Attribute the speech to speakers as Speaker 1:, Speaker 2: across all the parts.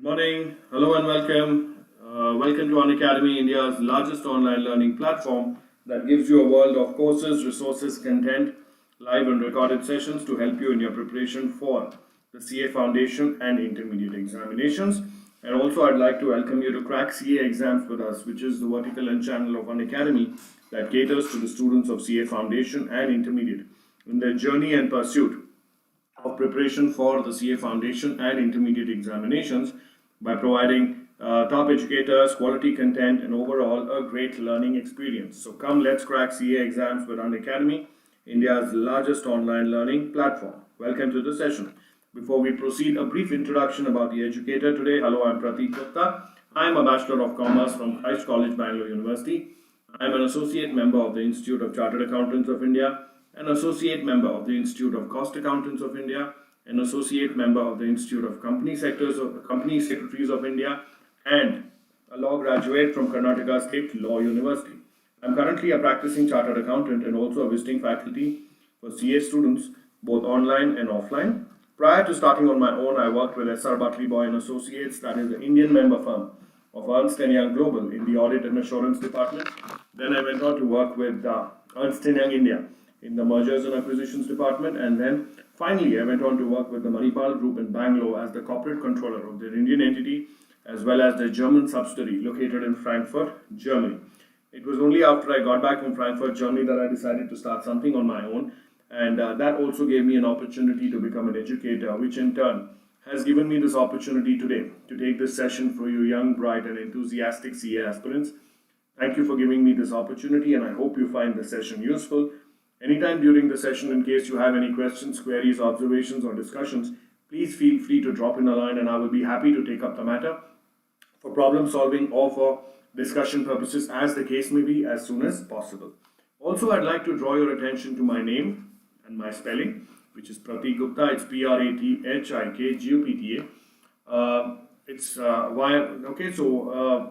Speaker 1: Good morning, hello and welcome. Welcome to Unacademy, India's largest online learning platform that gives you a world of courses, resources, content, live and recorded sessions to help you in your preparation for the CA Foundation and Intermediate examinations. And also I'd like to welcome you to Crack CA Exams with us, which is the vertical and channel of Unacademy that caters to the students of CA Foundation and Intermediate in their journey and pursuit of preparation for the CA Foundation and Intermediate examinations by providing top educators, quality content, and overall a great learning experience. So come, let's crack CA exams with Unacademy, India's largest online learning platform. Welcome to the session. Before we proceed, a brief introduction about the educator today. Hello, I'm Prathik Gupta. I'm a Bachelor of Commerce from Christ College, Bangalore University. I'm an associate member of the Institute of Chartered Accountants of India, an associate member of the Institute of Cost Accountants of India, an associate member of the Institute of Company Secretaries of India, and a law graduate from Karnataka State Law University. I'm currently a practicing chartered accountant and also a visiting faculty for CA students, both online and offline. Prior to starting on my own, I worked with SR Butley Boy and Associates, that is the Indian member firm of Ernst & Young Global in the Audit and Assurance Department. Then I went on to work with Ernst & Young India in the Mergers and Acquisitions Department, and then finally I went on to work with the Manipal Group in Bangalore as the corporate controller of their Indian entity as well as their German subsidiary located in Frankfurt, Germany. It was only after I got back from Frankfurt, Germany that I decided to start something on my own, and that also gave me an opportunity to become an educator, which in turn has given me this opportunity today to take this session for you young, bright and enthusiastic CA aspirants. Thank you for giving me this opportunity, and I hope you find the session useful. Anytime during the session, in case you have any questions, queries, observations or discussions, please feel free to drop in a line and I will be happy to take up the matter for problem solving or for discussion purposes as the case may be as soon as possible. Also, I'd like to draw your attention to my name and my spelling, which is Prathik Gupta. It's Prathikgupta.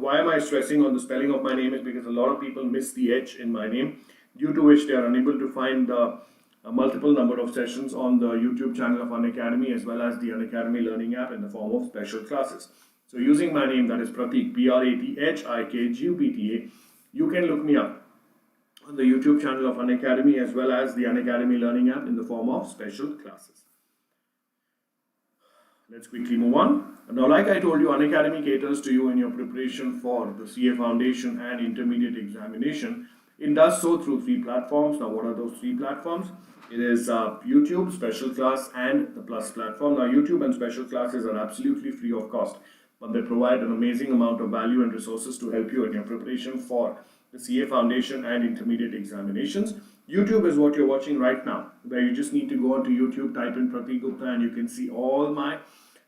Speaker 1: Why am I stressing on the spelling of my name is because a lot of people miss the H in my name, due to which they are unable to find a multiple number of sessions on the YouTube channel of Unacademy as well as the Unacademy Learning app in the form of special classes. So using my name, that is Prathik, Prathikgupta, you can look me up on the YouTube channel of Unacademy as well as the Unacademy Learning app in the form of special classes. Let's quickly move on. Now, like I told you, Unacademy caters to you in your preparation for the CA Foundation and Intermediate examination. It does so through 3 platforms. Now, what are those 3 platforms? It is YouTube, Special Class, and the Plus platform. Now, YouTube and Special Classes are absolutely free of cost, but they provide an amazing amount of value and resources to help you in your preparation for the CA Foundation and Intermediate examinations. YouTube is what you're watching right now, where you just need to go onto YouTube, type in Prathik Gupta, and you can see all my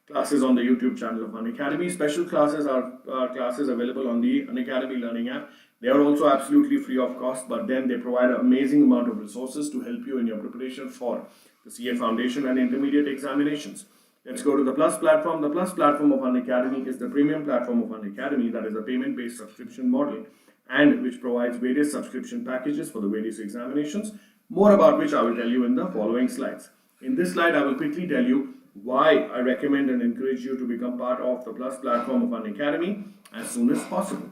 Speaker 1: classes on the YouTube channel of Unacademy. Special classes are classes available on the Unacademy Learning app. They are also absolutely free of cost, but then they provide an amazing amount of resources to help you in your preparation for the CA Foundation and Intermediate examinations. Let's go to the Plus platform. The Plus platform of Unacademy is the premium platform of Unacademy, that is a payment-based subscription model, and which provides various subscription packages for the various examinations, more about which I will tell you in the following slides. In this slide, I will quickly tell you why I recommend and encourage you to become part of the Plus platform of Unacademy as soon as possible.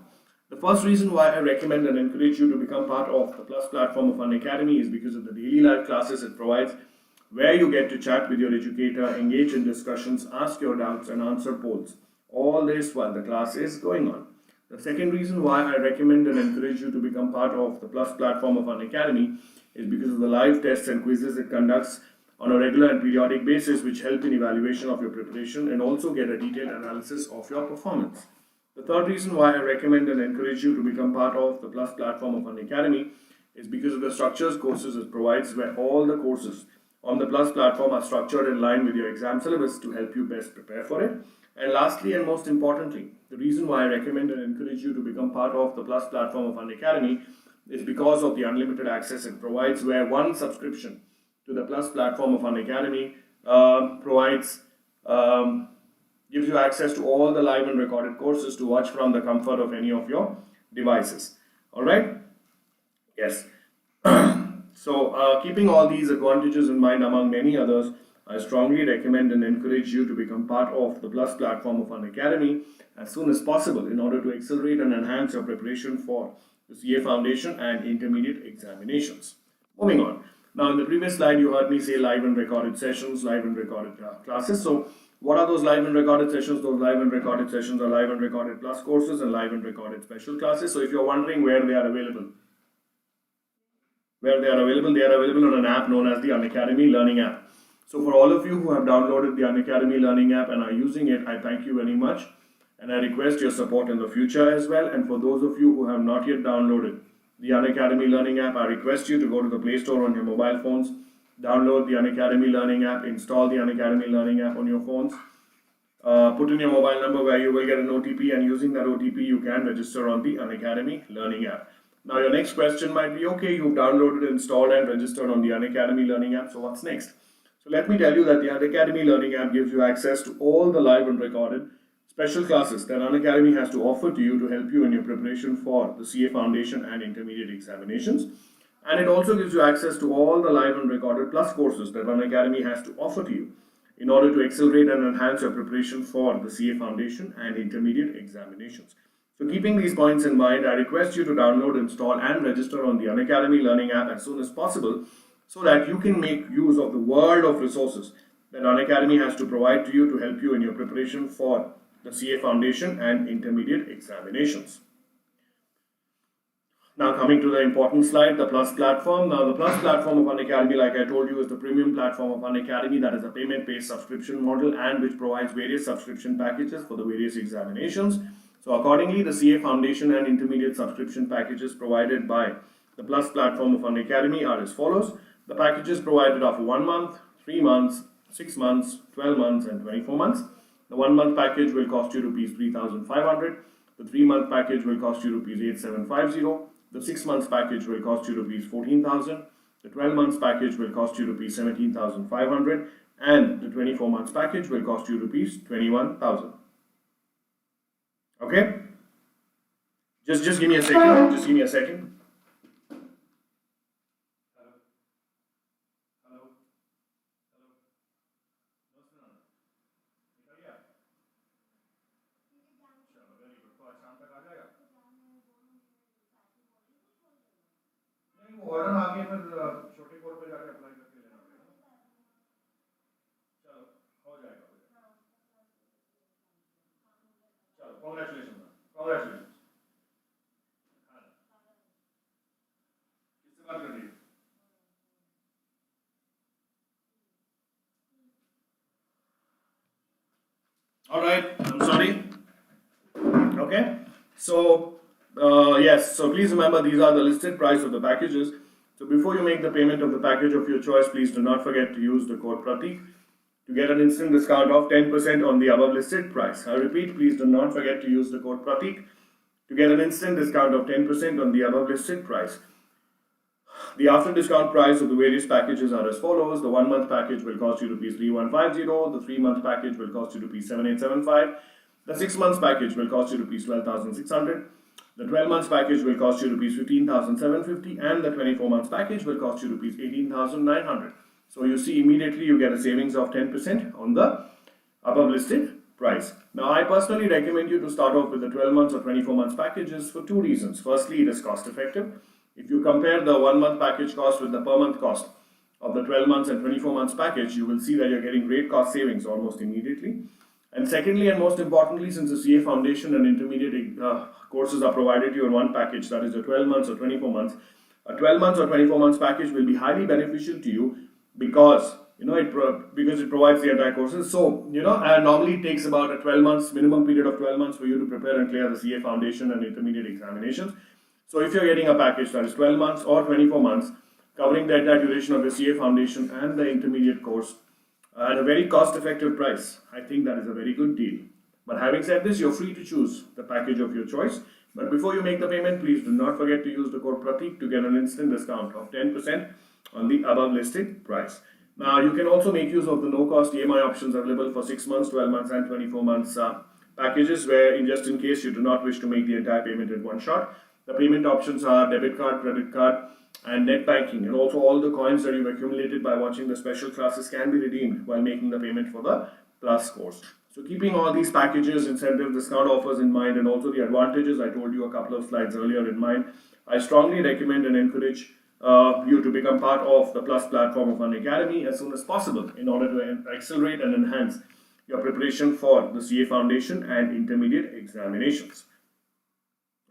Speaker 1: The first reason why I recommend and encourage you to become part of the Plus platform of Unacademy is because of the daily live classes it provides, where you get to chat with your educator, engage in discussions, ask your doubts and answer polls. All this while the class is going on. The second reason why I recommend and encourage you to become part of the Plus platform of Unacademy is because of the live tests and quizzes it conducts on a regular and periodic basis, which help in evaluation of your preparation and also get a detailed analysis of your performance. The third reason why I recommend and encourage you to become part of the Plus platform of Unacademy is because of the structures courses it provides, where all the courses on the Plus platform are structured in line with your exam syllabus to help you best prepare for it. And lastly and most importantly, the reason why I recommend and encourage you to become part of the Plus platform of Unacademy is because of the unlimited access it provides, where one subscription to the Plus platform of Unacademy gives you access to all the live and recorded courses to watch from the comfort of any of your devices. Alright? Yes. So keeping all these advantages in mind among many others, I strongly recommend and encourage you to become part of the Plus platform of Unacademy as soon as possible in order to accelerate and enhance your preparation for the CA Foundation and intermediate examinations. Moving on. Now, in the previous slide, you heard me say live and recorded sessions, live and recorded classes. So, what are those live and recorded sessions? Those live and recorded sessions are live and recorded plus courses and live and recorded special classes. So, if you're wondering where they are available, they are available on an app known as the Unacademy Learning app. So, for all of you who have downloaded the Unacademy Learning app and are using it, I thank you very much. And I request your support in the future as well. And for those of you who have not yet downloaded the Unacademy Learning app, I request you to go to the Play Store on your mobile phones, download the Unacademy Learning app, install the Unacademy Learning app on your phones, put in your mobile number where you will get an OTP, and using that OTP you can register on the Unacademy Learning app. Now your next question might be, okay, you've downloaded, installed and registered on the Unacademy Learning app, so what's next? So let me tell you that the Unacademy Learning app gives you access to all the live and recorded special classes that Unacademy has to offer to you to help you in your preparation for the CA Foundation and intermediate examinations. And it also gives you access to all the live and recorded plus courses that Unacademy has to offer to you in order to accelerate and enhance your preparation for the CA Foundation and intermediate examinations. So keeping these points in mind, I request you to download, install and register on the Unacademy Learning app as soon as possible so that you can make use of the world of resources that Unacademy has to provide to you to help you in your preparation for the CA Foundation and intermediate examinations. Now coming to the important slide, the Plus platform. Now the Plus platform of Unacademy, like I told you, is the premium platform of Unacademy that is a payment-based subscription model and which provides various subscription packages for the various examinations. So accordingly, the CA Foundation and intermediate subscription packages provided by the Plus platform of Unacademy are as follows. The packages provided are for 1 month, 3 months, 6 months, 12 months and 24 months. The 1 month package will cost you rupees 3,500. The 3 month package will cost you rupees 8,750. The 6 months package will cost you rupees 14,000. The 12 months package will cost you rupees 17,500. And the 24 months package will cost you rupees 21,000. Okay? Just give me a second. Just give me a second. Order आगे फिर छोटे code पे जाके apply करके लेना पड़ेगा। चलो हो जाएगा। चलो कांग्रेचुलेशन कांग्रेचुलेशन। हाँ किससे बात कर रही है? All right, I'm sorry. Okay, so yes, so please remember these are the listed price of the packages. So before you make the payment of the package of your choice, please do not forget to use the code Prathik to get an instant discount of 10% on the above listed price. I repeat, please do not forget to use the code Prathik to get an instant discount of 10% on the above listed price. The after discount price of the various packages are as follows. The 1 month package will cost you rupees 3,150. The 3 month package will cost you rupees 7,875. The 6 months package will cost you rupees 12,600. The 12 months package will cost you rupees 15,750 and the 24 months package will cost you rupees 18,900. So you see immediately you get a savings of 10% on the above listed price. Now I personally recommend you to start off with the 12 months or 24 months packages for two reasons. Firstly, it is cost effective. If you compare the 1 month package cost with the per month cost of the 12 months and 24 months package, you will see that you're getting great cost savings almost immediately. And secondly, and most importantly, since the CA Foundation and intermediate courses are provided to you in one package, that is the 12 months or 24 months, a 12 months or 24 months package will be highly beneficial to you because it provides the entire courses. So normally it takes about a 12 months minimum period of 12 months for you to prepare and clear the CA Foundation and intermediate examinations. So if you're getting a package that is 12 months or 24 months covering the entire duration of the CA Foundation and the intermediate course at a very cost-effective price, I think that is a very good deal. But having said this, you're free to choose the package of your choice. But before you make the payment, please do not forget to use the code Prathik to get an instant discount of 10% on the above listed price. Now, you can also make use of the no-cost EMI options available for 6 months, 12 months and 24 months packages where just in case you do not wish to make the entire payment in one shot. The payment options are debit card, credit card, and net banking, and also all the coins that you've accumulated by watching the special classes can be redeemed while making the payment for the Plus course. So keeping all these packages, incentive, discount offers in mind, and also the advantages I told you a couple of slides earlier in mind, I strongly recommend and encourage you to become part of the Plus platform of Unacademy as soon as possible in order to accelerate and enhance your preparation for the CA Foundation and intermediate examinations.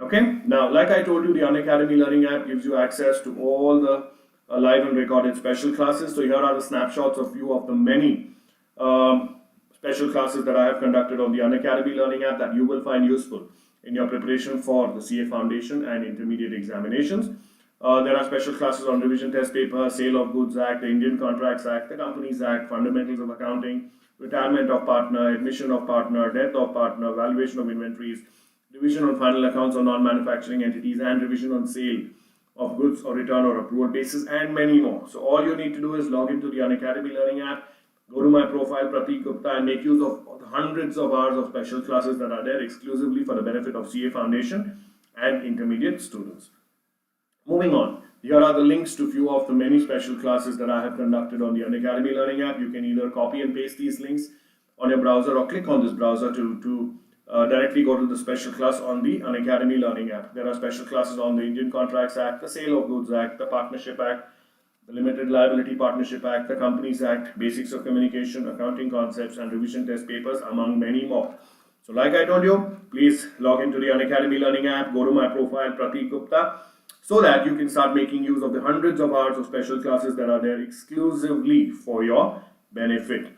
Speaker 1: Okay, now like I told you, the Unacademy Learning app gives you access to all the live and recorded special classes. So here are the snapshots of few of the many special classes that I have conducted on the Unacademy Learning app that you will find useful in your preparation for the CA Foundation and intermediate examinations. There are special classes on revision test paper, Sale of Goods Act, the Indian Contracts Act, the Companies Act, Fundamentals of Accounting, Retirement of Partner, Admission of Partner, Death of Partner, Valuation of Inventories, Revision on Final Accounts on Non-Manufacturing Entities, and Revision on Sale of Goods or Return or Approval Basis, and many more. So all you need to do is log into the Unacademy Learning app, go to my profile, Prathik Gupta, and make use of the hundreds of hours of special classes that are there exclusively for the benefit of CA Foundation and intermediate students. Moving on, here are the links to few of the many special classes that I have conducted on the Unacademy Learning app. You can either copy and paste these links on your browser or click on this browser to directly go to the special class on the Unacademy Learning app. There are special classes on the Indian Contracts Act, the Sale of Goods Act, the Partnership Act, the Limited Liability Partnership Act, the Companies Act, Basics of Communication, Accounting Concepts, and Revision Test Papers, among many more. So like I told you, please log into the Unacademy Learning app, go to my profile, Prathik Gupta, so that you can start making use of the hundreds of hours of special classes that are there exclusively for your benefit.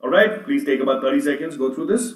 Speaker 1: Alright, please take about 30 seconds, go through this.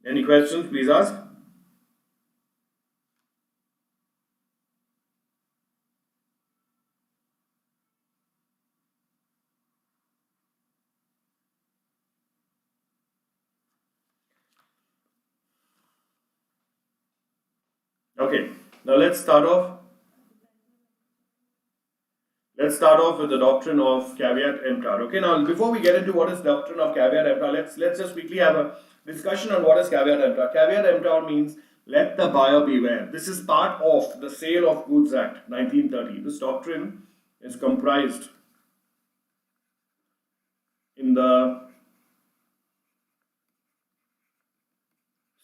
Speaker 1: Any questions, please ask. Okay, now let's start off. Let's start off with the doctrine of caveat emptor. Okay, now before we get into what is doctrine of caveat emptor, let's just quickly have a discussion on what is caveat emptor. Caveat emptor means let the buyer beware. This is part of the Sale of Goods Act 1930. This doctrine is comprised in the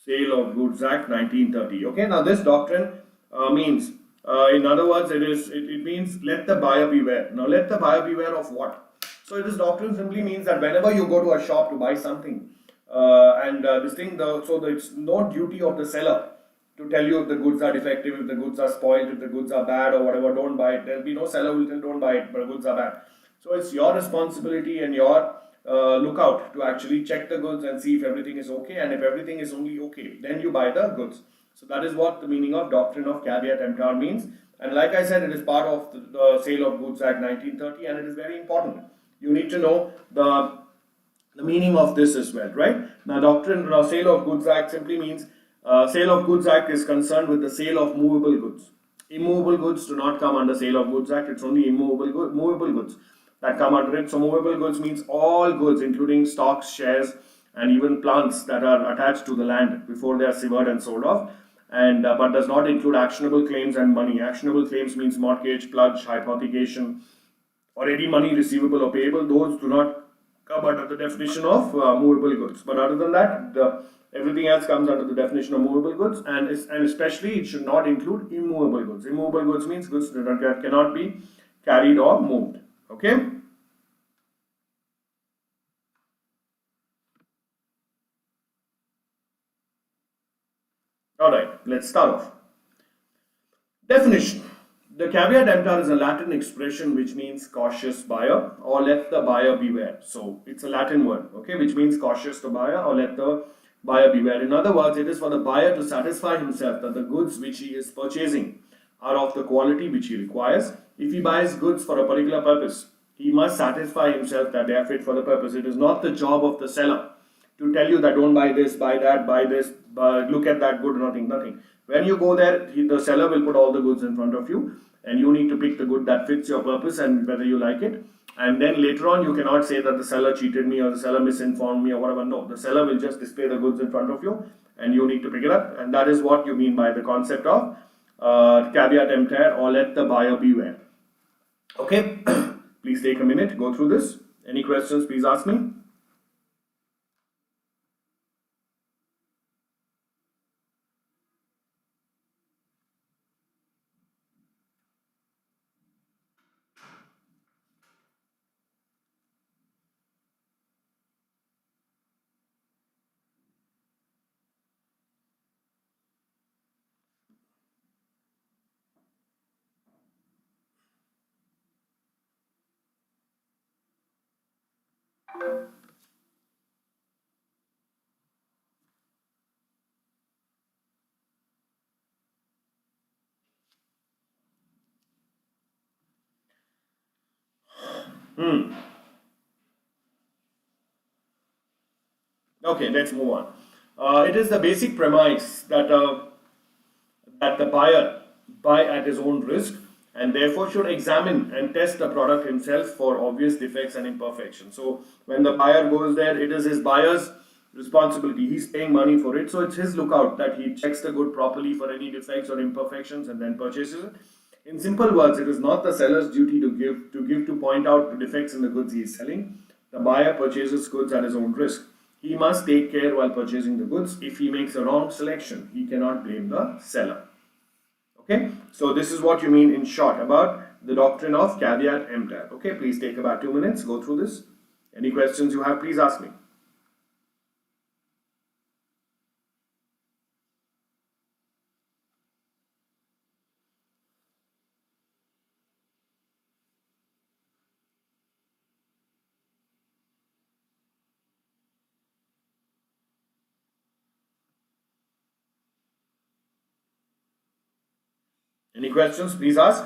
Speaker 1: Sale of Goods Act 1930. Okay, now this doctrine means, in other words, it means let the buyer beware. Now let the buyer beware of what? So this doctrine simply means that whenever you go to a shop to buy something, it's no duty of the seller to tell you if the goods are defective, if the goods are spoiled, if the goods are bad or whatever, don't buy it. There will be no seller who will tell don't buy it, but the goods are bad. So it's your responsibility and your lookout to actually check the goods and see if everything is okay, and if everything is only okay, then you buy the goods. So that is what the meaning of doctrine of caveat emptor means. And like I said, it is part of the Sale of Goods Act 1930, and it is very important. You need to know the meaning of this as well, right? Now, Sale of Goods Act simply means Sale of Goods Act is concerned with the sale of movable goods. Immovable goods do not come under Sale of Goods Act. It's only movable goods that come under it. So movable goods means all goods, including stocks, shares, and even plants that are attached to the land before they are severed and sold off, and but does not include actionable claims and money. Actionable claims means mortgage, pledge, hypothecation, or any money receivable or payable. Those do not come under the definition of movable goods. But other than that, everything else comes under the definition of movable goods, and especially it should not include immovable goods. Immovable goods means goods that cannot be carried or moved. Okay. Alright, let's start off. Definition. The caveat emptor is a Latin expression which means cautious buyer or let the buyer beware. So it's a Latin word, okay, which means cautious the buyer or let the buyer beware. In other words, it is for the buyer to satisfy himself that the goods which he is purchasing are of the quality which he requires. If he buys goods for a particular purpose, he must satisfy himself that they are fit for the purpose. It is not the job of the seller to tell you that don't buy this, buy that, buy this, look at that good, nothing. When you go there, the seller will put all the goods in front of you and you need to pick the good that fits your purpose and whether you like it. And then later on, you cannot say that the seller cheated me or the seller misinformed me or whatever. No, the seller will just display the goods in front of you and you need to pick it up. And that is what you mean by the concept of caveat emptor or let the buyer beware. Okay, please take a minute, go through this. Any questions, please ask me. Okay, let's move on. It is the basic premise that the buyer buy at his own risk and therefore should examine and test the product himself for obvious defects and imperfections. So when the buyer goes there, it is his buyer's responsibility. He's paying money for it, so it's his lookout that he checks the good properly for any defects or imperfections and then purchases it. In simple words, it is not the seller's duty to point out the defects in the goods he is selling. The buyer purchases goods at his own risk. He must take care while purchasing the goods. If he makes a wrong selection, he cannot blame the seller. Okay, so this is what you mean in short about the doctrine of caveat emptor. Okay, please take about 2 minutes, go through this. Any questions you have, please ask me. Any questions, please ask.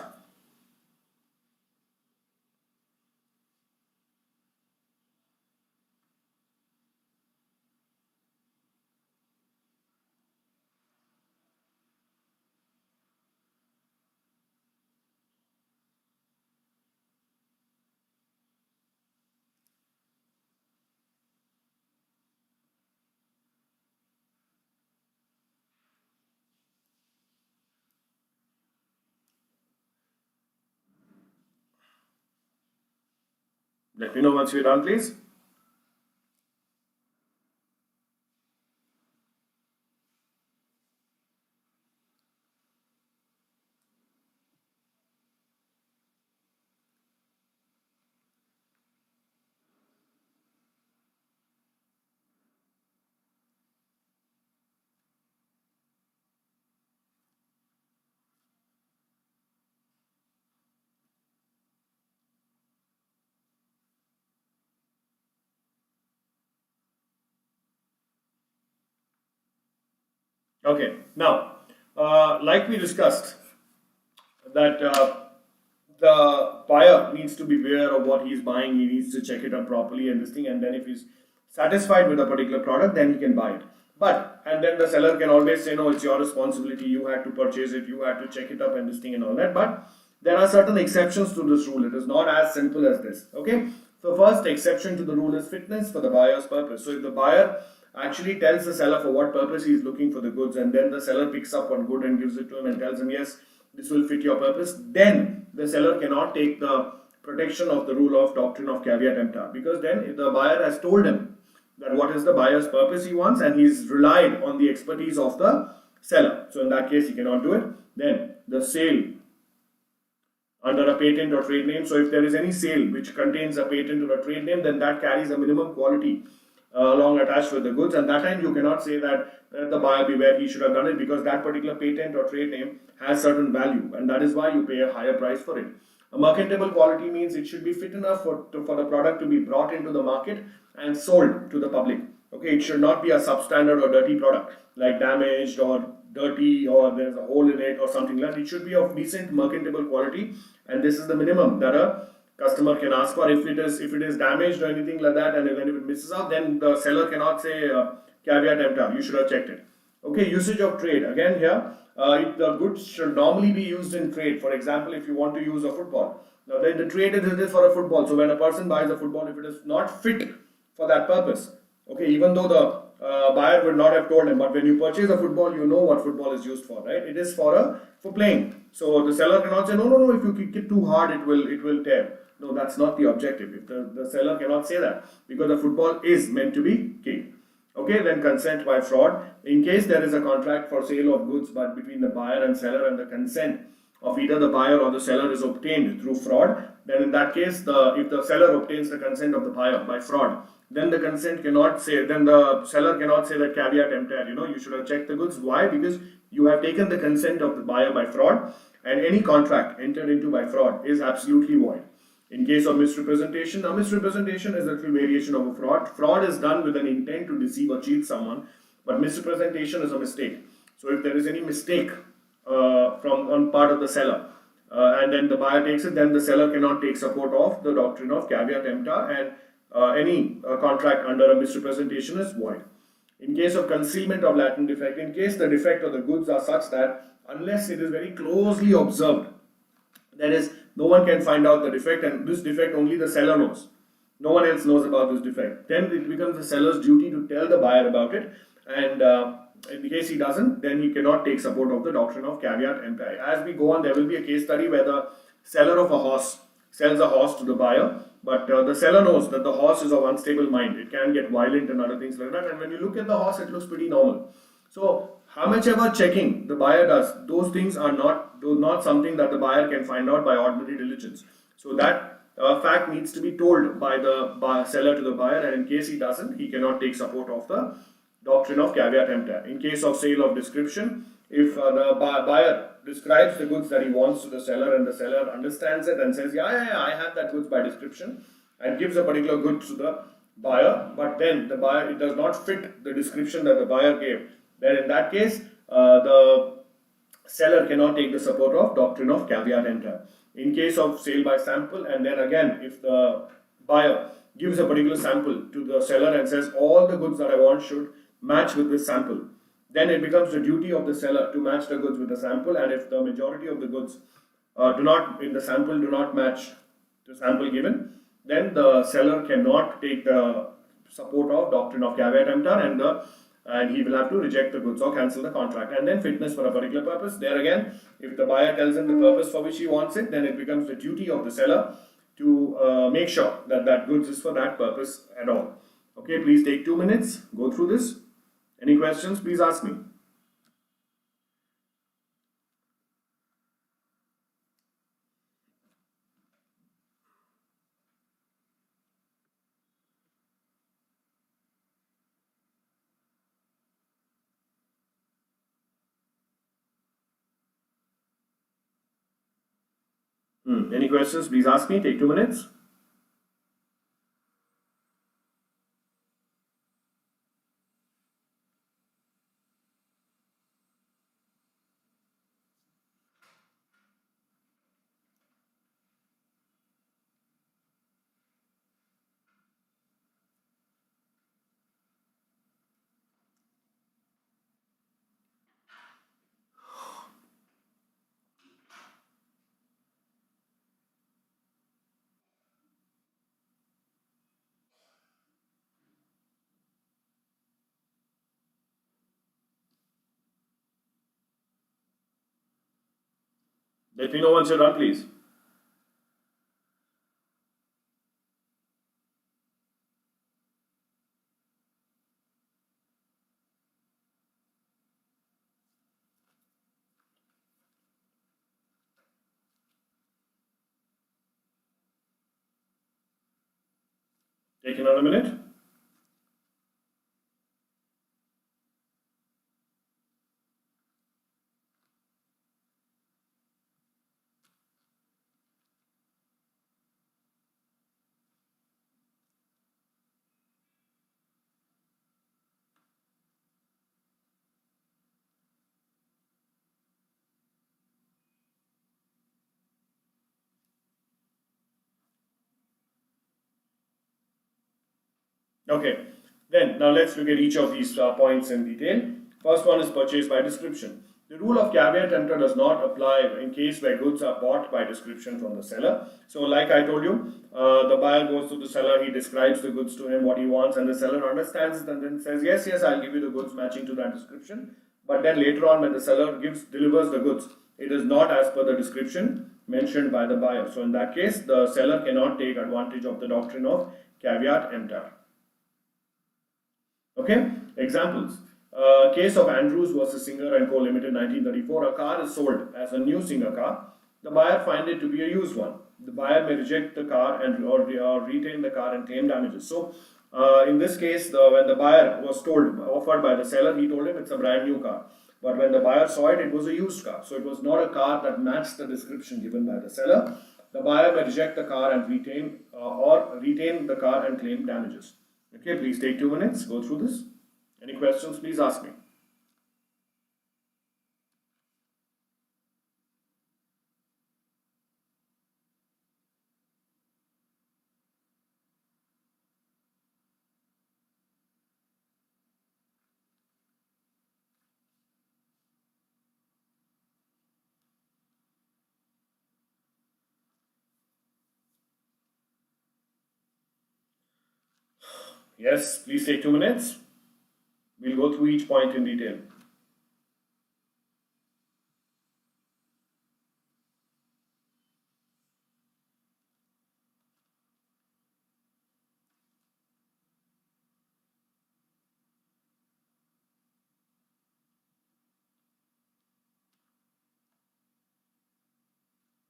Speaker 1: Let me know once you're done, please. Okay, now, like we discussed, that the buyer needs to be aware of what he's buying. He needs to check it out properly and this thing, and then if he's satisfied with a particular product, then he can buy it. And then the seller can always say, no, it's your responsibility, you had to purchase it, you had to check it up and this thing and all that. But there are certain exceptions to this rule. It is not as simple as this. Okay, so first exception to the rule is fitness for the buyer's purpose. So if the buyer actually tells the seller for what purpose he is looking for the goods, and then the seller picks up one good and gives it to him and tells him, yes, this will fit your purpose, then the seller cannot take the protection of the rule of doctrine of caveat emptor, because then if the buyer has told him that what is the buyer's purpose he wants and he's relied on the expertise of the seller, so in that case he cannot do it. Then the sale under a patent or trade name, so if there is any sale which contains a patent or a trade name, then that carries a minimum quality along attached with the goods, and that time you cannot say that the buyer beware, he should have done it, because that particular patent or trade name has certain value, and that is why you pay a higher price for it. A merchantable quality means it should be fit enough for the product to be brought into the market and sold to the public. Okay, it should not be a substandard or dirty product, like damaged or dirty, or there's a hole in it or something like that. It should be of decent merchantable quality, and this is the minimum that a customer can ask for. If it is damaged or anything like that, and even if it misses out, then the seller cannot say caveat emptor, you should have checked it. Okay, usage of trade. Again here, the goods should normally be used in trade. For example, if you want to use a football, now then the trade is for a football. So when a person buys a football, if it is not fit for that purpose, okay, even though the buyer would not have told him, but when you purchase a football, you know what football is used for, right? It is for playing. So the seller cannot say no. If you kick it too hard, it will tear. No, that's not the objective. If the seller cannot say that, because the football is meant to be kicked. Okay, then consent by fraud. In case there is a contract for sale of goods but between the buyer and seller, and the consent of either the buyer or the seller is obtained through fraud, then in that case, if the seller obtains the consent of the buyer by fraud, then the seller cannot say that caveat emptor, you should have checked the goods. Why? Because you have taken the consent of the buyer by fraud, and any contract entered into by fraud is absolutely void. In case of misrepresentation, now misrepresentation is a little variation of a fraud. Fraud is done with an intent to deceive or cheat someone, but misrepresentation is a mistake. So if there is any mistake from on part of the seller, and then the buyer takes it, then the seller cannot take support of the doctrine of caveat emptor, and any contract under a misrepresentation is void. In case of concealment of latent defect, in case the defect of the goods are such that unless it is very closely observed, that is, no one can find out the defect, and this defect only the seller knows. No one else knows about this defect. Then it becomes the seller's duty to tell the buyer about it, and in case he doesn't, then he cannot take support of the doctrine of caveat emptor. As we go on, there will be a case study where the seller of a horse sells a horse to the buyer, but the seller knows that the horse is of unstable mind. It can get violent and other things like that, and when you look at the horse, it looks pretty normal. So how much ever checking the buyer does, those things are not something that the buyer can find out by ordinary diligence. So that fact needs to be told by the seller to the buyer, and in case he doesn't, he cannot take support of the doctrine of caveat emptor. In case of sale of description, if the buyer describes the goods that he wants to the seller, and the seller understands it and says, yeah, I have that goods by description, and gives a particular good to the buyer, but then the buyer, it does not fit the description that the buyer gave, then in that case, the seller cannot take the support of doctrine of caveat emptor. In case of sale by sample, and then again, if the buyer gives a particular sample to the seller and says all the goods that I want should match with this sample, then it becomes the duty of the seller to match the goods with the sample, and if the majority of the goods in the sample do not match the sample given, then the seller cannot take the support of doctrine of caveat emptor, and he will have to reject the goods or cancel the contract. And then fitness for a particular purpose. There again, if the buyer tells him the purpose for which he wants it, then it becomes the duty of the seller to make sure that that goods is for that purpose at all. Okay, please take 2 minutes, go through this. Any questions, please ask me. Any questions, please ask me. Take 2 minutes. Let me know once you're done, please. Take another minute. Okay, then now let's look at each of these points in detail. First one is purchase by description. The rule of caveat emptor does not apply in case where goods are bought by description from the seller. So, like I told you, the buyer goes to the seller, he describes the goods to him, what he wants, and the seller understands it and then says, yes, yes, I'll give you the goods matching to that description. But then later on, when the seller delivers the goods, it is not as per the description mentioned by the buyer. So, in that case, the seller cannot take advantage of the doctrine of caveat emptor. Okay, examples. Case of Andrews versus Singer and Co. Limited 1934. A car is sold as a new Singer car. The buyer finds it to be a used one. The buyer may reject the car or retain the car and claim damages. So, in this case, when the buyer was offered by the seller, he told him it's a brand new car. But when the buyer saw it, it was a used car. So, it was not a car that matched the description given by the seller. The buyer may reject the car and retain the car and claim damages. Okay, please take 2 minutes, go through this. Any questions, please ask me. Yes, please take 2 minutes. We'll go through each point in detail.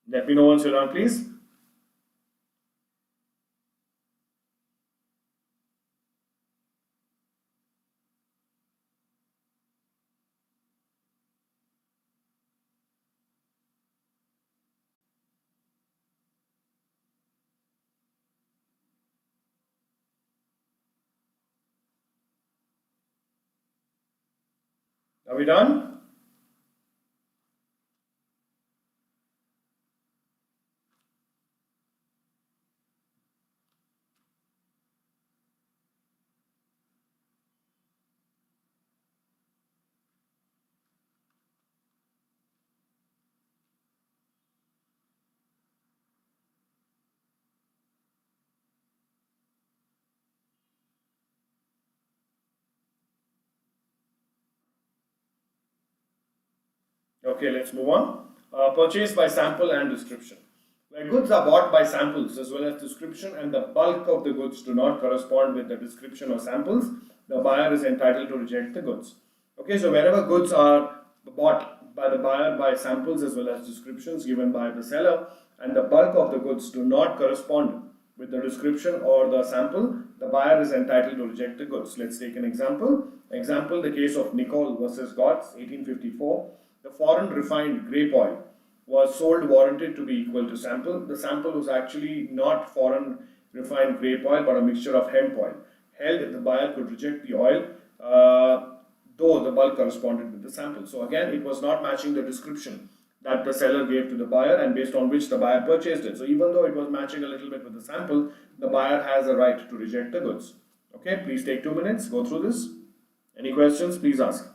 Speaker 1: Let me know once you're done, please. Are we done? Okay, let's move on. Purchase by sample and description. Where goods are bought by samples as well as description and the bulk of the goods do not correspond with the description or samples, the buyer is entitled to reject the goods. Okay, so wherever goods are bought by the buyer by samples as well as descriptions given by the seller and the bulk of the goods do not correspond with the description or the sample, the buyer is entitled to reject the goods. Let's take an example. Example, the case of Nicole versus Gotts, 1854. The foreign refined grape oil was sold warranted to be equal to sample. The sample was actually not foreign refined grape oil but a mixture of hemp oil. Held, the buyer could reject the oil though the bulk corresponded with the sample. So again, it was not matching the description that the seller gave to the buyer and based on which the buyer purchased it. So even though it was matching a little bit with the sample, the buyer has a right to reject the goods. Okay, please take 2 minutes, go through this. Any questions, please ask.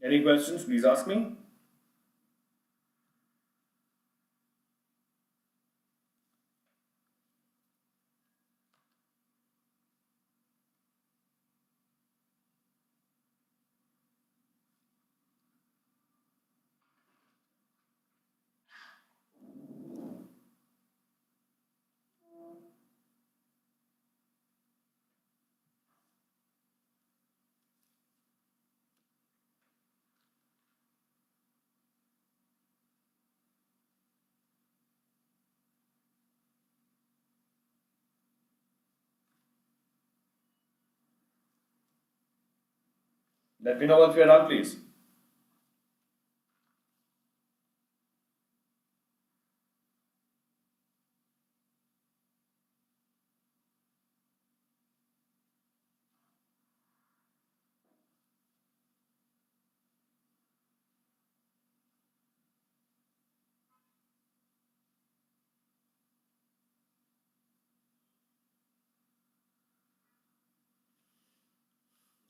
Speaker 1: Any questions, please ask me. Let me know once we are done, please.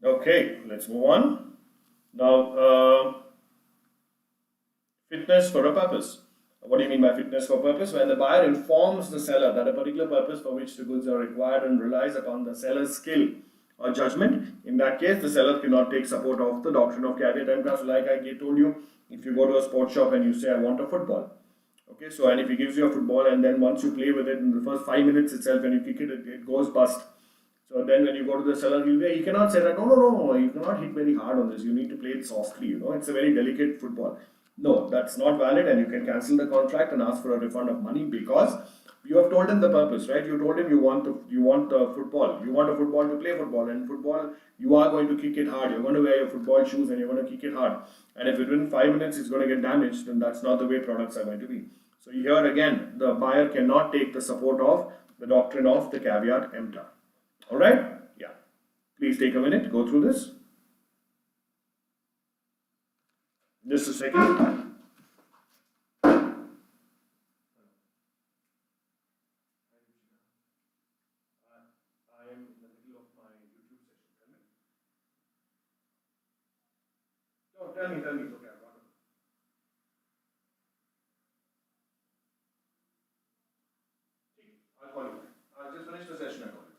Speaker 1: Okay, let's move on. Now, fitness for a purpose. What do you mean by fitness for purpose? When the buyer informs the seller that a particular purpose for which the goods are required and relies upon the seller's skill or judgment, in that case, the seller cannot take support of the doctrine of caveat emptor. So like I told you, if you go to a sports shop and you say, I want a football. Okay, so and if he gives you a football and then once you play with it in the first 5 minutes itself and you kick it, it goes bust. So then when you go to the seller, he cannot say that, no, you cannot hit very hard on this. You need to play it softly, it's a very delicate football. No, that's not valid and you can cancel the contract and ask for a refund of money because you have told him the purpose, right? You told him you want football. You want a football to play football, and football you are going to kick it hard. You're going to wear your football shoes and you're going to kick it hard. And if within 5 minutes it's going to get damaged, then that's not the way products are going to be. So here again, the buyer cannot take the support of the doctrine of the caveat emptor. Alright? Yeah. Please take a minute, go through this. Just a second. I am in the middle of my YouTube session. No, tell me, it's okay, I've got it. I'll call you back. I'll just finish the session, I'll call you.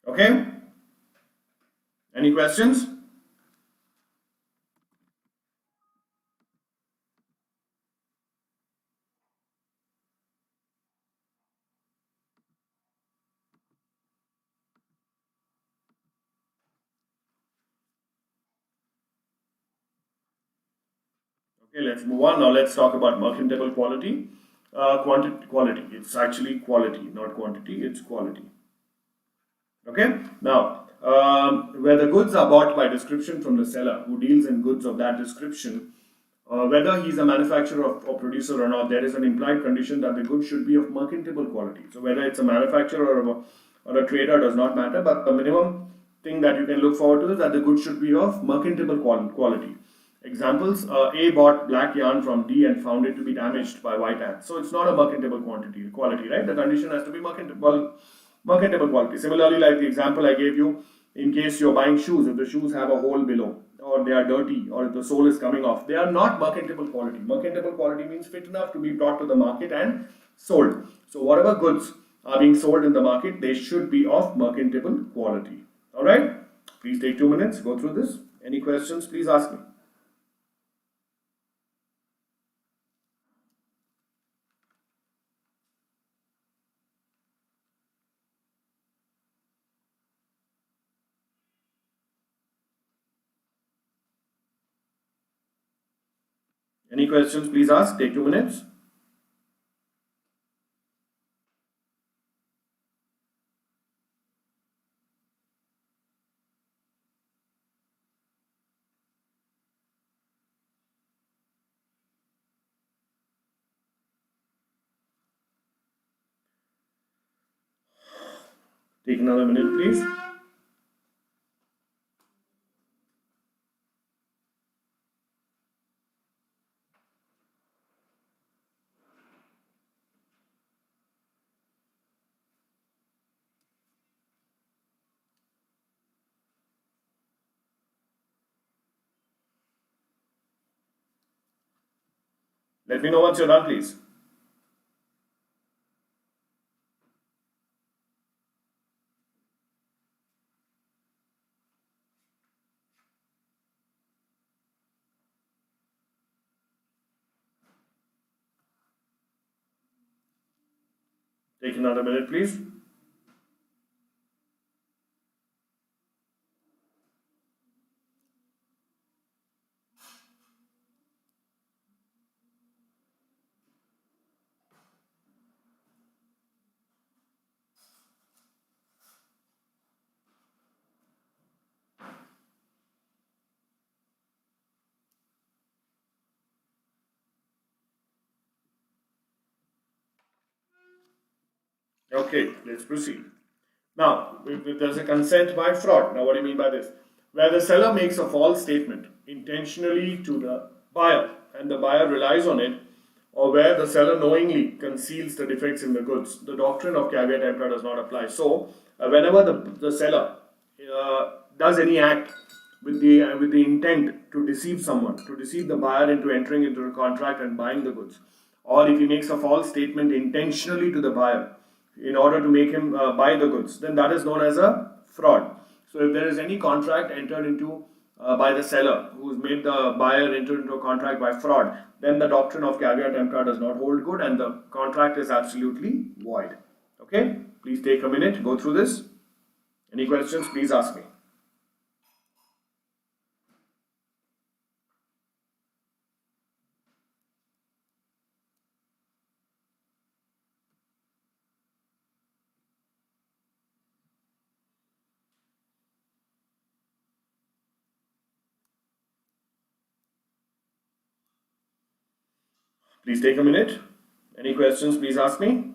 Speaker 1: Okay? Any questions? Okay, let's move on. Now let's talk about mercantile quality. Quality. It's actually quality, not quantity. It's quality. Okay. Now, where the goods are bought by description from the seller who deals in goods of that description, whether he's a manufacturer or producer or not, there is an implied condition that the goods should be of mercantile quality. So whether it's a manufacturer or a trader does not matter, but the minimum thing that you can look forward to is that the goods should be of mercantile quality. Examples, A bought black yarn from D and found it to be damaged by white ants. So it's not a mercantile quality, right? The condition has to be mercantile quality. Similarly, like the example I gave you, in case you're buying shoes, if the shoes have a hole below, or they are dirty, or if the sole is coming off, they are not mercantile quality. Mercantile quality means fit enough to be brought to the market and sold. So whatever goods are being sold in the market, they should be of mercantile quality. Alright? Please take 2 minutes, go through this. Any questions, please ask me. Any questions, please ask. Take 2 minutes. Take another minute, please. Let me know once you're done, please. Take another minute, please. Okay, let's proceed. Now, if there's a consent by fraud. Now, what do you mean by this? Where the seller makes a false statement intentionally to the buyer and the buyer relies on it, or where the seller knowingly conceals the defects in the goods, the doctrine of caveat emptor does not apply. So, whenever the seller does any act with the intent to deceive someone, to deceive the buyer into entering into a contract and buying the goods, or if he makes a false statement intentionally to the buyer in order to make him buy the goods, then that is known as a fraud. So if there is any contract entered into by the seller who's made the buyer enter into a contract by fraud, then the doctrine of caveat emptor does not hold good and the contract is absolutely void. Okay, please take a minute, go through this. Any questions, please ask me. Please take a minute. Any questions, please ask me.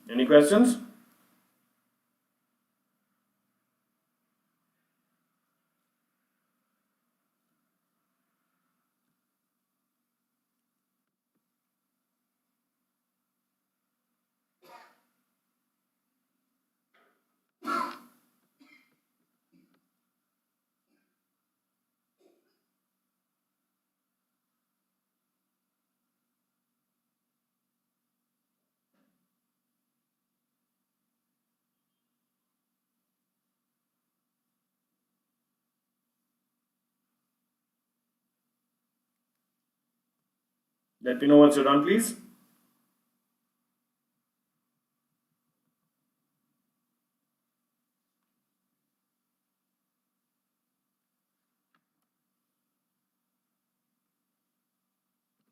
Speaker 1: Any questions? Let me know once you're done, please.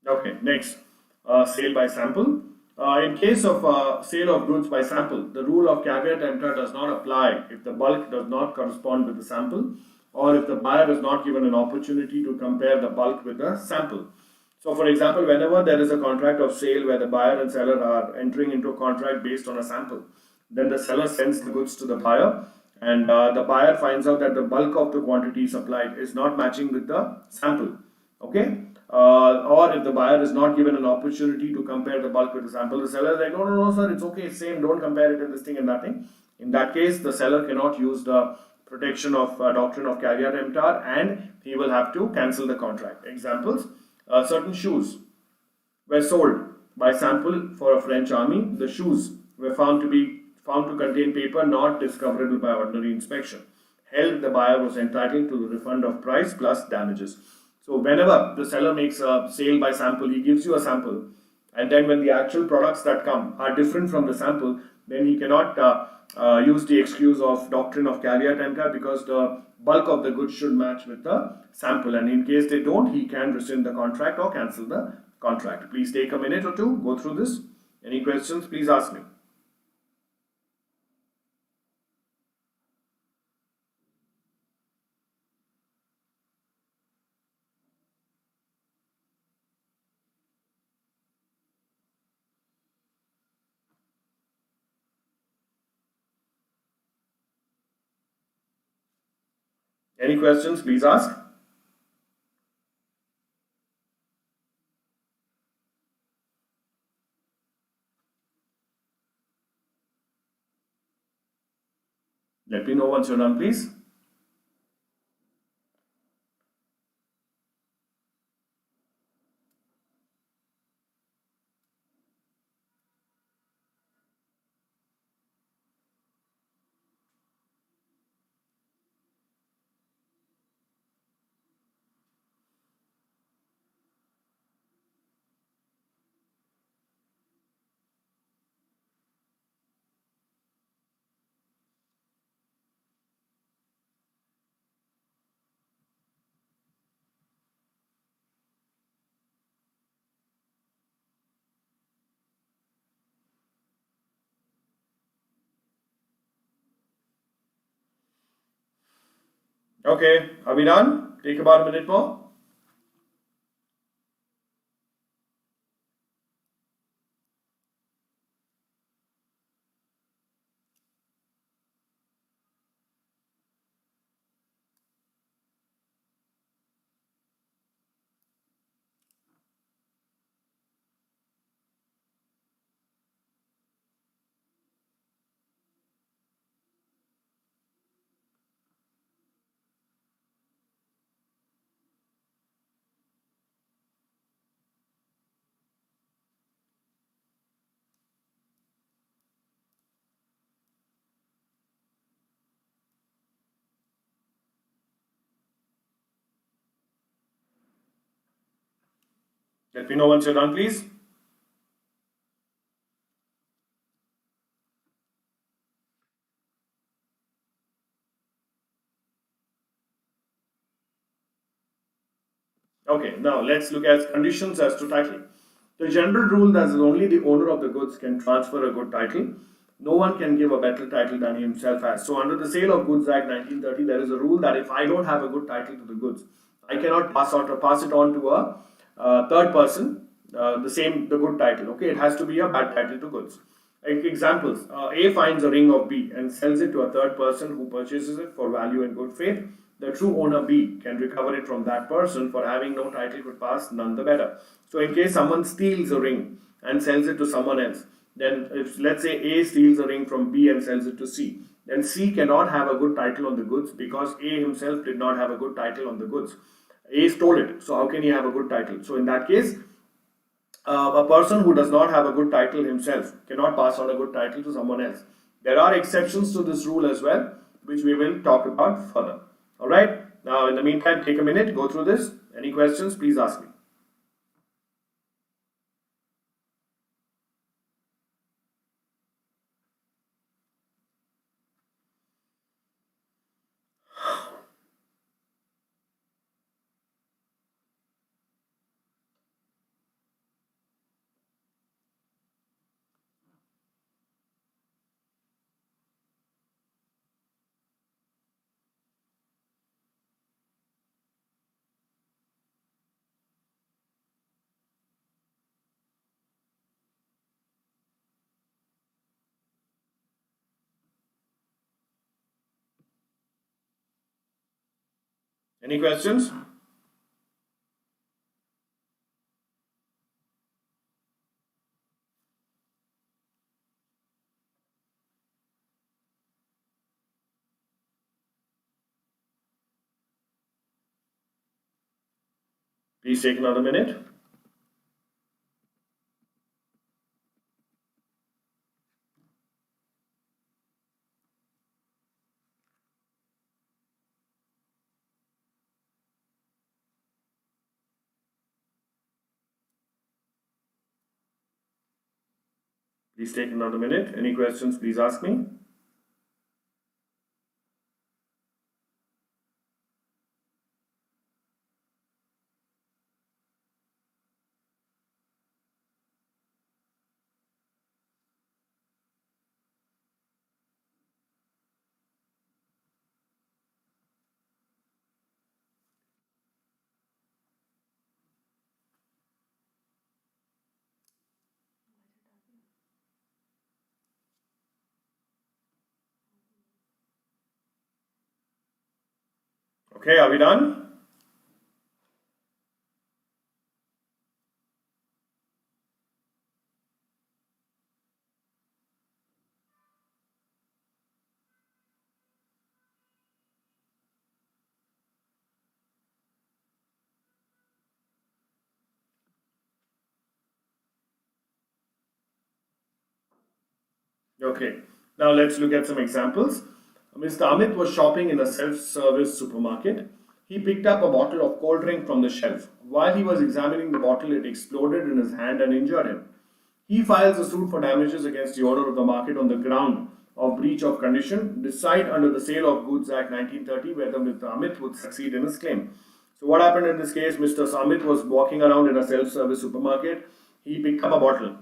Speaker 1: Okay, next, sale by sample. In case of sale of goods by sample, the rule of caveat emptor does not apply if the bulk does not correspond with the sample or if the buyer is not given an opportunity to compare the bulk with the sample. So, for example, whenever there is a contract of sale where the buyer and seller are entering into a contract based on a sample, then the seller sends the goods to the buyer and the buyer finds out that the bulk of the quantity supplied is not matching with the sample. Okay, or if the buyer is not given an opportunity to compare the bulk with the sample, the seller is like, no, no, no, sir, it's okay, same, don't compare it in this thing and that thing. In that case, the seller cannot use the protection of doctrine of caveat emptor and he will have to cancel the contract. Examples, certain shoes were sold by sample for a French army. The shoes were found to contain paper not discoverable by ordinary inspection. Held, the buyer was entitled to the refund of price plus damages. So whenever the seller makes a sale by sample, he gives you a sample, and then when the actual products that come are different from the sample, then he cannot use the excuse of doctrine of caveat emptor because the bulk of the goods should match with the sample, and in case they don't, he can rescind the contract or cancel the contract. Please take a minute or two, go through this. Any questions, please ask me. Any questions, please ask. Let me know once you're done, please. Okay, are we done? Take about a minute more. Let me know once you're done, please. Okay, now let's look at conditions as to title. The general rule that is only the owner of the goods can transfer a good title. No one can give a better title than he himself has. So, under the Sale of Goods Act 1930, there is a rule that if I don't have a good title to the goods, I cannot pass it on to a third person. The good title. Okay, it has to be a bad title to goods. Like examples: A finds a ring of B and sells it to a third person who purchases it for value and good faith. The true owner B can recover it from that person for having no title could pass, none the better. So, in case someone steals a ring and sells it to someone else, then if let's say A steals a ring from B and sells it to C, then C cannot have a good title on the goods because A himself did not have a good title on the goods. A stole it, so how can he have a good title? So, in that case, a person who does not have a good title himself cannot pass on a good title to someone else. There are exceptions to this rule as well, which we will talk about further. Alright, now in the meantime, take a minute, go through this. Any questions, please ask me. Any questions? Please take another minute. Please take another minute. Any questions, please ask me. Okay, are we done? Okay, now let's look at some examples. Mr. Amit was shopping in a self-service supermarket. He picked up a bottle of cold drink from the shelf. While he was examining the bottle, it exploded in his hand and injured him. He files a suit for damages against the owner of the market on the ground of breach of condition, decide under the Sale of Goods Act 1930 whether Mr. Amit would succeed in his claim. So what happened in this case? Mr. Amit was walking around in a self-service supermarket. He picked up a bottle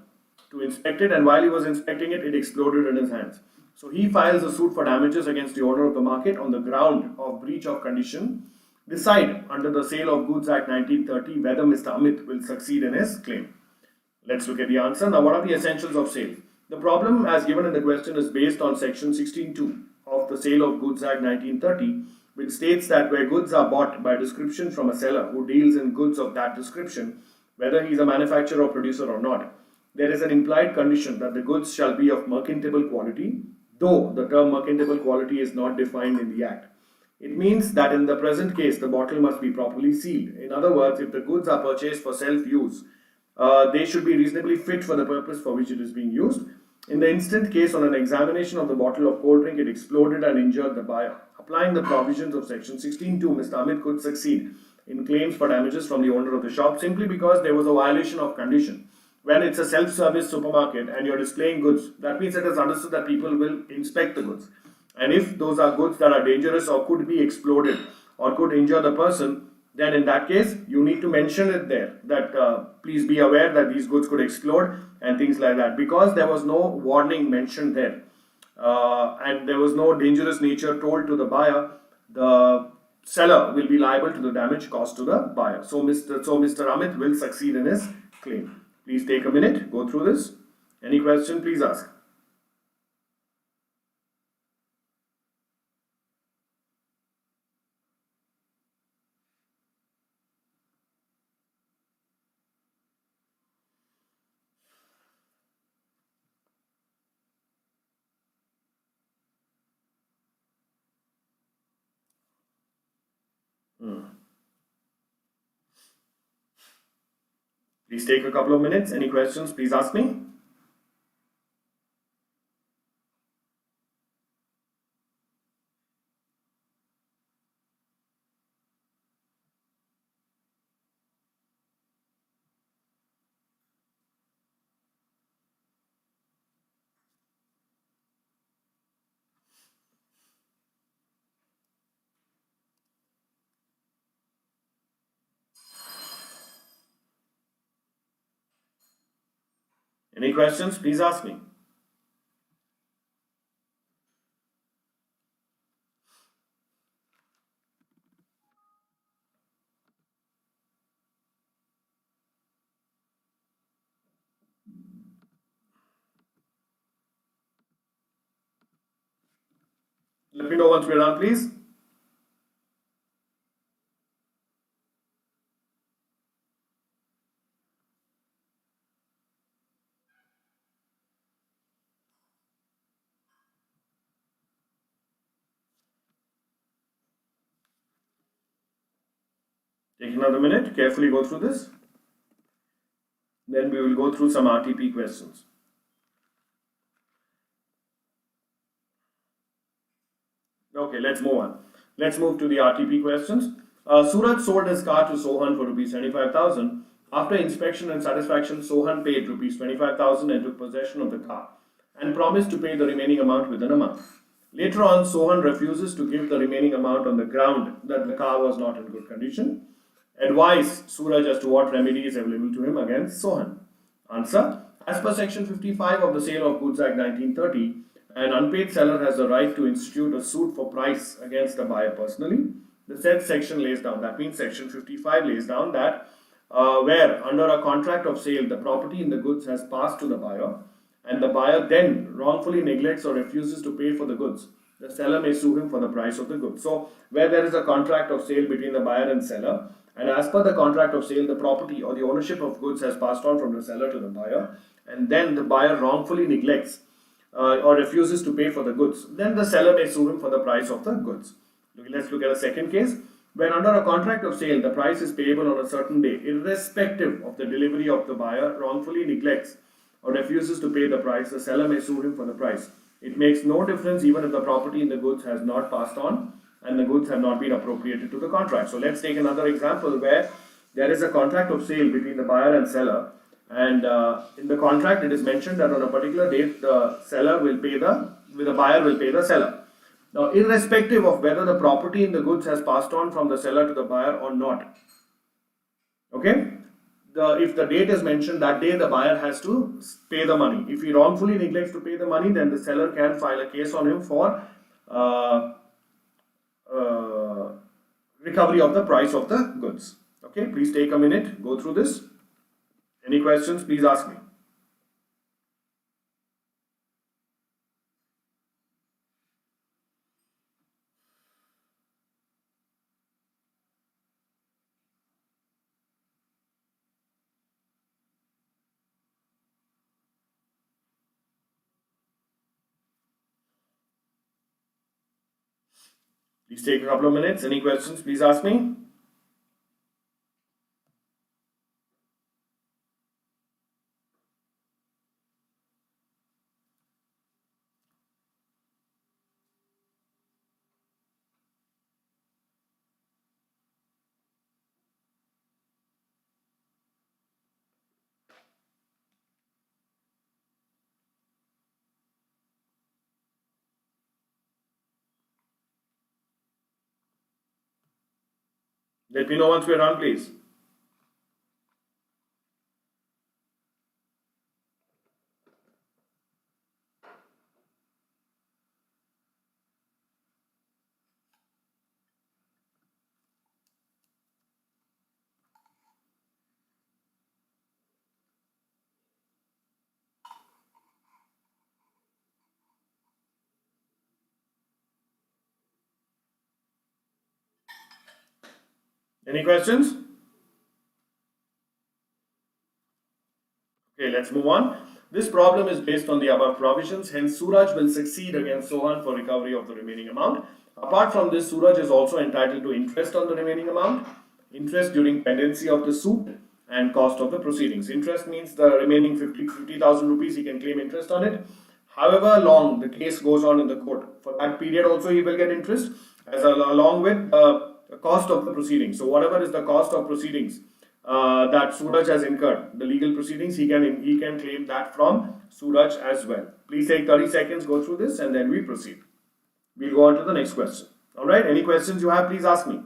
Speaker 1: to inspect it, and while he was inspecting it, it exploded in his hands. So he files a suit for damages against the owner of the market on the ground of breach of condition. Decide under the Sale of Goods Act 1930 whether Mr. Amit will succeed in his claim. Let's look at the answer. Now, what are the essentials of sale? The problem as given in the question is based on section 16.2 of the Sale of Goods Act 1930, which states that where goods are bought by description from a seller who deals in goods of that description, whether he is a manufacturer or producer or not, there is an implied condition that the goods shall be of merchantable quality, though the term merchantable quality is not defined in the Act. It means that in the present case, the bottle must be properly sealed. In other words, if the goods are purchased for self-use, they should be reasonably fit for the purpose for which it is being used. In the instant case, on an examination of the bottle of cold drink, it exploded and injured the buyer. Applying the provisions of section 16.2, Mr. Amit could succeed in claims for damages from the owner of the shop simply because there was a violation of condition. When it's a self-service supermarket and you're displaying goods, that means it is understood that people will inspect the goods. And if those are goods that are dangerous or could be exploded or could injure the person, then in that case, you need to mention it there that please be aware that these goods could explode and things like that. Because there was no warning mentioned there and there was no dangerous nature told to the buyer, the seller will be liable to the damage caused to the buyer. So Mr. Amit will succeed in his claim. Please take a minute, go through this. Any question, please ask. Please take a couple of minutes. Any questions, please ask me. Any questions, please ask me. Let me know once we're done, please. Take another minute, carefully go through this. Then we will go through some RTP questions. Okay, let's move on. Let's move to the RTP questions. Suraj sold his car to Sohan for rupees 25,000. After inspection and satisfaction, Sohan paid rupees 25,000 and took possession of the car and promised to pay the remaining amount within a month. Later on, Sohan refuses to give the remaining amount on the ground that the car was not in good condition. Advise Suraj as to what remedy is available to him against Sohan. Answer: as per section 55 of the Sale of Goods Act 1930, an unpaid seller has the right to institute a suit for price against the buyer personally. The said section lays down, that means section 55 lays down that where under a contract of sale the property in the goods has passed to the buyer and the buyer then wrongfully neglects or refuses to pay for the goods, the seller may sue him for the price of the goods. So where there is a contract of sale between the buyer and seller, and as per the contract of sale, the property or the ownership of goods has passed on from the seller to the buyer, and then the buyer wrongfully neglects or refuses to pay for the goods, then the seller may sue him for the price of the goods. Let's look at a second case. When under a contract of sale, the price is payable on a certain day, irrespective of the delivery of the buyer wrongfully neglects or refuses to pay the price, the seller may sue him for the price. It makes no difference even if the property in the goods has not passed on and the goods have not been appropriated to the contract. So let's take another example where there is a contract of sale between the buyer and seller, and in the contract it is mentioned that on a particular date the buyer will pay the seller. Now, irrespective of whether the property in the goods has passed on from the seller to the buyer or not, okay, if the date is mentioned, that day the buyer has to pay the money. If he wrongfully neglects to pay the money, then the seller can file a case on him for recovery of the price of the goods. Okay, please take a minute, go through this. Any questions, please ask me. Please take a couple of minutes. Any questions, please ask me. Let me know once we're done, please. Any questions? Okay, let's move on. This problem is based on the above provisions, hence Suraj will succeed against Sohan for recovery of the remaining amount. Apart from this, Suraj is also entitled to interest on the remaining amount, interest during pendency of the suit, and cost of the proceedings. Interest means the remaining 50,000 rupees, he can claim interest on it. However long the case goes on in the court, for that period also he will get interest along with the cost of the proceedings. So whatever is the cost of proceedings that Suraj has incurred, the legal proceedings, he can claim that from Suraj as well. Please take 30 seconds, go through this, and then we proceed. We'll go on to the next question. Alright, any questions you have, please ask me.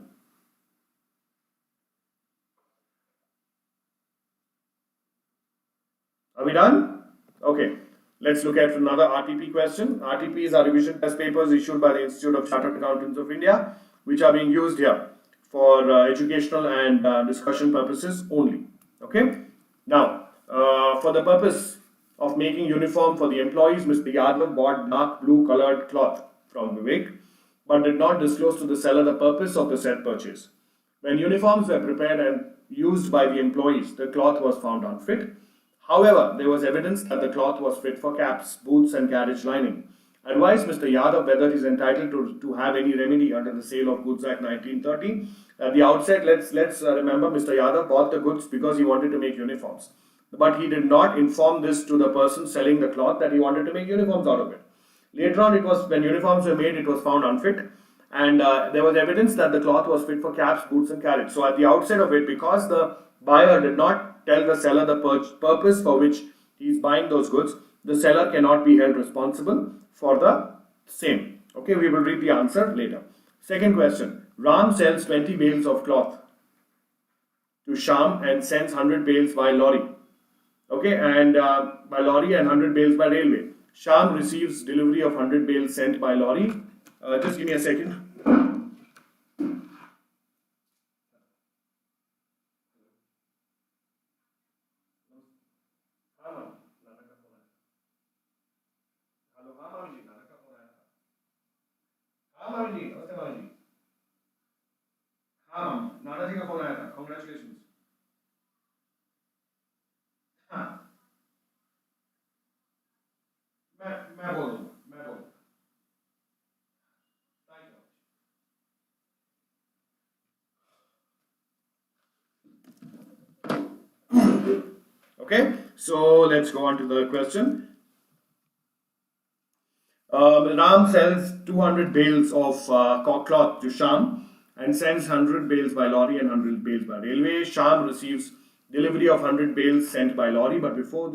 Speaker 1: Are we done? Okay. Let's look at another RTP question. RTPs are revision test papers issued by the Institute of Chartered Accountants of India, which are being used here for educational and discussion purposes only. Okay. Now, for the purpose of making uniform for the employees, Mr. Yadav bought dark blue colored cloth from Vivek, but did not disclose to the seller the purpose of the said purchase. When uniforms were prepared and used by the employees, the cloth was found unfit. However, there was evidence that the cloth was fit for caps, boots and carriage lining. Advise Mr. Yadav whether he is entitled to have any remedy under the Sale of Goods Act 1930. At the outset, let's remember Mr. Yadav bought the goods because he wanted to make uniforms. But he did not inform this to the person selling the cloth that he wanted to make uniforms out of it. Later on, it was when uniforms were made, it was found unfit. And there was evidence that the cloth was fit for caps, boots and carriage. So at the outset of it, because the buyer did not tell the seller the purpose for which he is buying those goods, the seller cannot be held responsible for the same. Okay, we will read the answer later. Second question. Ram sells 20 bales of cloth to Sham and sends 100 bales by lorry. Okay, and by lorry and 100 bales by railway. Sham receives delivery of 100 bales sent by lorry. Just give me a second. नाना जी का phone आया था congratulations हाँ मैं बोल दूंगा Okay, so let's go on to the question. Ram sells 200 bales of cloth to Sham and sends 100 bales by lorry and 100 bales by railway. Sham receives delivery of 100 bales sent by lorry, but before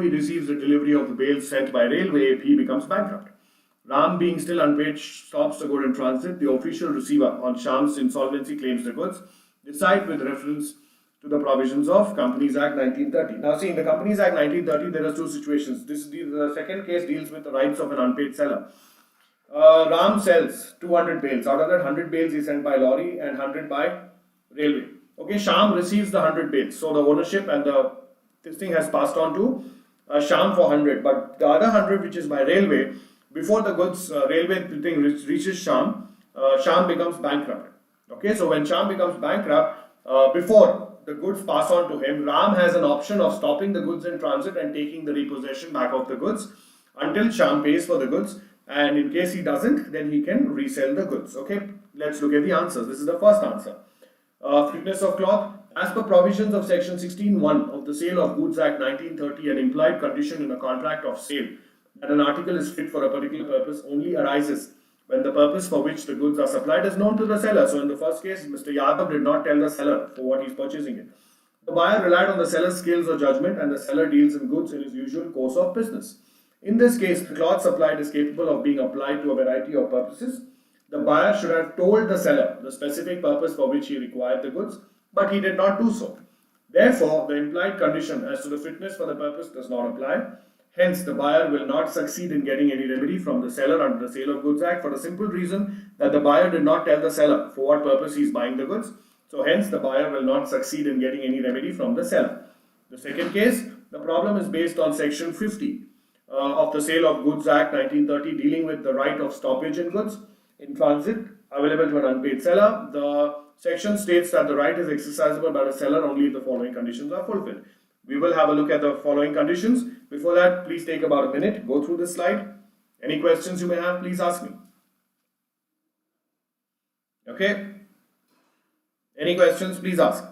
Speaker 1: he receives the delivery of the bales sent by railway, he becomes bankrupt. Ram, being still unpaid, stops the good in transit. The official receiver on Sham's insolvency claims the goods. Decide with reference to the provisions of Companies Act 1930. Now see, in the Companies Act 1930, there are two situations. The second case deals with the rights of an unpaid seller. Ram sells 200 bales. Out of that, 100 bales is sent by lorry and 100 by railway. Okay, Sham receives the 100 bales. So the ownership and this thing has passed on to Sham for 100. But the other 100, which is by railway, before the goods railway thing reaches Sham, Sham becomes bankrupt. Okay, so when Sham becomes bankrupt, before the goods pass on to him, Ram has an option of stopping the goods in transit and taking the repossession back of the goods until Sham pays for the goods. And in case he doesn't, then he can resell the goods. Okay, let's look at the answers. This is the first answer. Fitness of cloth. As per provisions of section 16(1) of the Sale of Goods Act 1930, an implied condition in a contract of sale that an article is fit for a particular purpose only arises when the purpose for which the goods are supplied is known to the seller. So in the first case, Mr. Yadav did not tell the seller for what he is purchasing it. The buyer relied on the seller's skills or judgment, and the seller deals in goods in his usual course of business. In this case, the cloth supplied is capable of being applied to a variety of purposes. The buyer should have told the seller the specific purpose for which he required the goods, but he did not do so. Therefore, the implied condition as to the fitness for the purpose does not apply. Hence, the buyer will not succeed in getting any remedy from the seller under the Sale of Goods Act for the simple reason that the buyer did not tell the seller for what purpose he is buying the goods. So, hence, the buyer will not succeed in getting any remedy from the seller. The second case, the problem is based on section 50 of the Sale of Goods Act 1930, dealing with the right of stoppage in goods in transit available to an unpaid seller. The section states that the right is exercisable by the seller only if the following conditions are fulfilled. We will have a look at the following conditions. Before that, please take about a minute, go through this slide. Any questions you may have, please ask me. Okay? Any questions, please ask.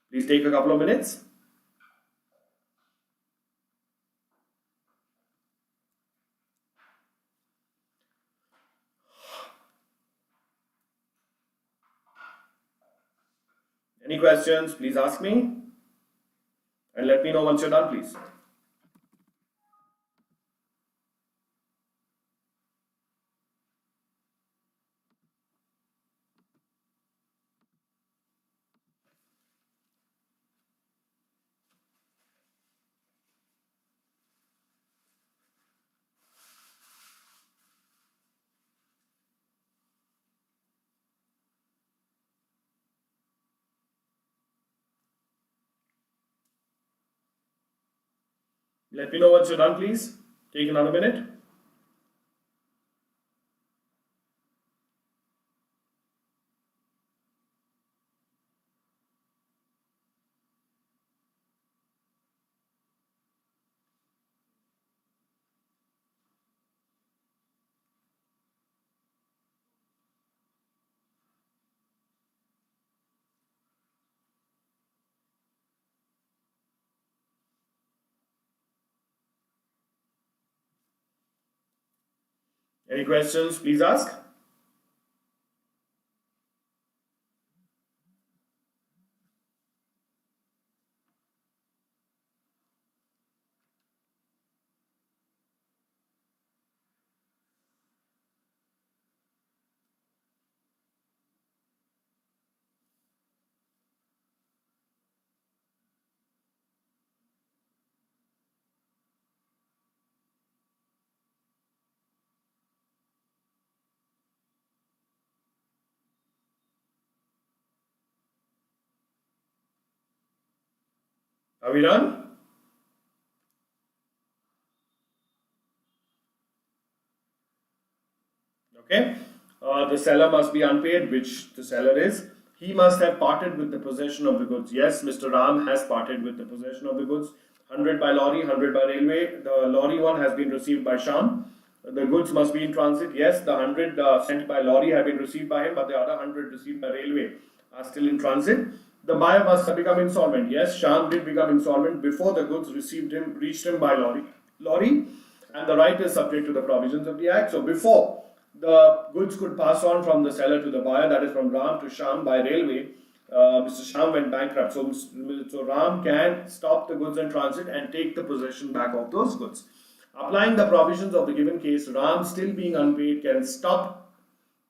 Speaker 1: Please take a couple of minutes. Any questions, please ask me. And let me know once you're done, please. Let me know once you're done, please. Take another minute. Any questions, please ask. Are we done? Okay. The seller must be unpaid, which the seller is. He must have parted with the possession of the goods. Yes, Mr. Ram has parted with the possession of the goods. 100 by lorry, 100 by railway. The lorry one has been received by Sham. The goods must be in transit. Yes, the 100 sent by lorry have been received by him, but the other 100 received by railway are still in transit. The buyer must have become insolvent. Yes, Sham did become insolvent before the goods reached him by lorry, and the right is subject to the provisions of the Act. So before the goods could pass on from the seller to the buyer, that is from Ram to Sham by railway, Mr. Sham went bankrupt. So Ram can stop the goods in transit and take the possession back of those goods. Applying the provisions of the given case, Ram still being unpaid can stop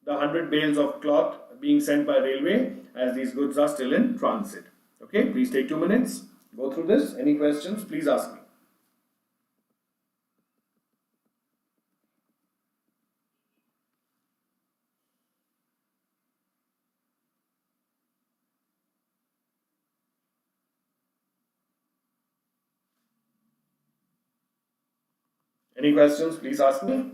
Speaker 1: the 100 bales of cloth being sent by railway as these goods are still in transit. Okay, please take 2 minutes. Go through this. Any questions? Please ask me. Any questions? Please ask me.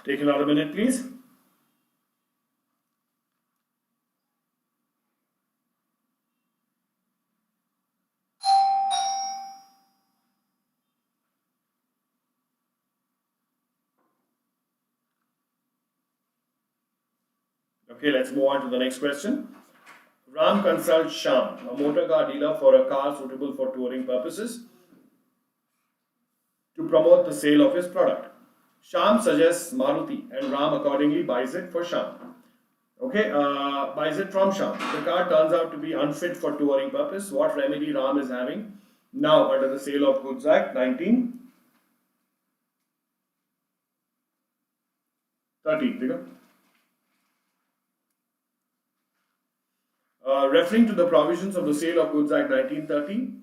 Speaker 1: Take another minute, please. Okay, let's move on to the next question. Ram consults Shyam, a motor car dealer, for a car suitable for touring purposes to promote the sale of his product. Shyam suggests Maruti and Ram accordingly buys it for Shyam. Okay, buys it from Shyam. The car turns out to be unfit for touring purpose. What remedy Ram is having now under the Sale of Goods Act 1930? Referring to the provisions of the Sale of Goods Act 1930,